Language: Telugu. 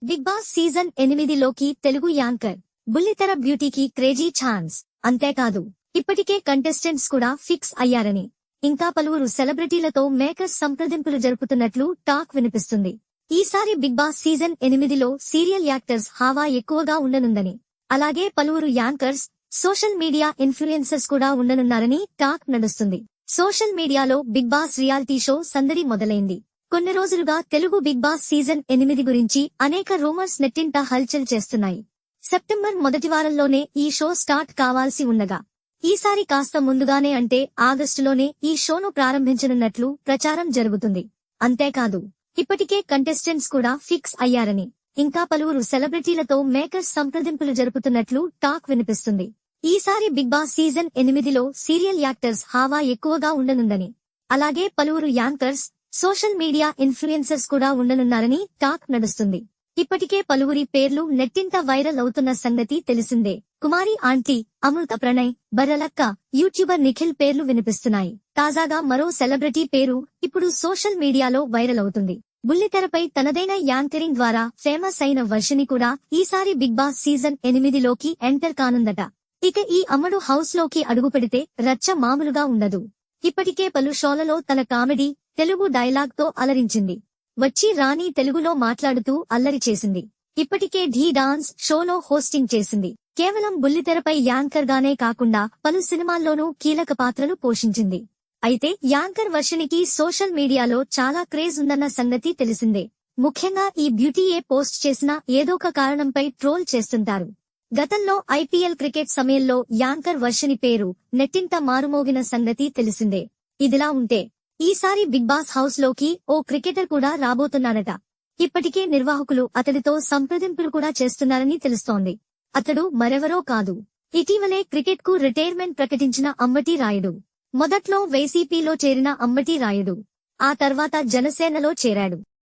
బిగ్ బాస్ సీజన్ 8లోకి తెలుగు యాంకర్ బుల్లితెర బ్యూటీకి క్రేజీ ఛాన్స్. అంతేకాదు ఇప్పటికే కంటెస్టెంట్స్ కూడా ఫిక్స్ అయ్యారని, ఇంకా పలువురు సెలబ్రిటీలతో మేకర్స్ సంప్రదింపులు జరుపుతున్నట్లు టాక్ వినిపిస్తుంది. ఈసారి బిగ్ బాస్ సీజన్ 8లో సీరియల్ యాక్టర్స్ హావా ఎక్కువగా ఉండనుందని, అలాగే పలువురు యాంకర్స్, సోషల్ మీడియా ఇన్ఫ్లుయెన్సర్స్ కూడా ఉండనున్నారని టాక్ నడుస్తుంది. సోషల్ మీడియాలో బిగ్ బాస్ రియాలిటీ షో సందడి మొదలైంది. కొన్ని రోజులుగా తెలుగు బిగ్ బాస్ సీజన్ 8 గురించి అనేక రూమర్స్ నెట్టింట హల్చల్ చేస్తున్నాయి. సెప్టెంబర్ మొదటి వారంలోనే ఈ షో స్టార్ట్ కావాల్సి ఉండగా, ఈసారి కాస్త ముందుగానే అంటే ఆగస్టులోనే ఈ షోను ప్రారంభించనున్నట్లు ప్రచారం జరుగుతుంది. అంతేకాదు ఇప్పటికే కంటెస్టెంట్స్ కూడా ఫిక్స్ అయ్యారని, ఇంకా పలువురు సెలబ్రిటీలతో మేకర్స్ సంప్రదింపులు జరుపుతున్నట్లు టాక్ వినిపిస్తుంది. ఈసారి బిగ్ బాస్ సీజన్ 8లో సీరియల్ యాక్టర్స్ హావా ఎక్కువగా ఉండనుందని, అలాగే పలువురు యాంకర్స్, సోషల్ మీడియా ఇన్ఫ్లుయెన్సర్స్ కూడా ఉండనున్నారని టాక్ నడుస్తుంది. ఇప్పటికే పలువురి పేర్లు నెట్టింట వైరల్ అవుతున్న సంగతి తెలిసిందే. కుమారి ఆంటీ, అమృత ప్రణయ్, బర్రలక్క, యూట్యూబర్ నిఖిల్ పేర్లు వినిపిస్తున్నాయి. తాజాగా మరో సెలబ్రిటీ పేరు ఇప్పుడు సోషల్ మీడియాలో వైరల్ అవుతుంది. బుల్లితెరపై తనదైన యాంకరింగ్ ద్వారా ఫేమస్ అయిన వర్షిని కూడా ఈసారి బిగ్ బాస్ సీజన్ 8లోకి ఎంటర్ కానుందట. ఇక ఈ అమ్మడు హౌస్ లోకి అడుగుపెడితే రచ్చ మామూలుగా ఉండదు. ఇప్పటికే పలు షోలలో తన కామెడీ, తెలుగు డైలాగ్ తో అలరించింది. వచ్చి రాణి తెలుగులో మాట్లాడుతూ అల్లరి చేసింది. ఇప్పటికే ఢీ డాన్స్ షోలో హోస్టింగ్ చేసింది. కేవలం బుల్లితెరపై యాంకర్ గానే కాకుండా పలు సినిమాల్లోనూ కీలక పాత్రలు పోషించింది. అయితే యాంకర్ వర్షినికి సోషల్ మీడియాలో చాలా క్రేజ్ ఉందన్న సంగతి తెలిసిందే. ముఖ్యంగా ఈ బ్యూటీయే పోస్ట్ చేసిన ఏదోక కారణంపై ట్రోల్ చేస్తుంటారు. గతంలో ఐపీఎల్ క్రికెట్ సమయంలో యాంకర్ వర్షిని పేరు నెట్టింట మారుమోగిన సంగతి తెలిసిందే. ఇదిలా ఉంటే ఈసారి బిగ్ బాస్ హౌస్ లోకి ఓ క్రికెటర్ కూడా రాబోతున్నారట. ఇప్పటికే నిర్వాహకులు అతడితో సంప్రదింపులు కూడా చేస్తున్నారని తెలుస్తోంది. అతడు మరెవరో కాదు, ఇటీవలే క్రికెట్ కు రిటైర్మెంట్ ప్రకటించిన అంబటి రాయుడు. మొదట్లో వైసీపీలో చేరిన అంబటి రాయుడు ఆ తర్వాత జనసేనలో చేరాడు.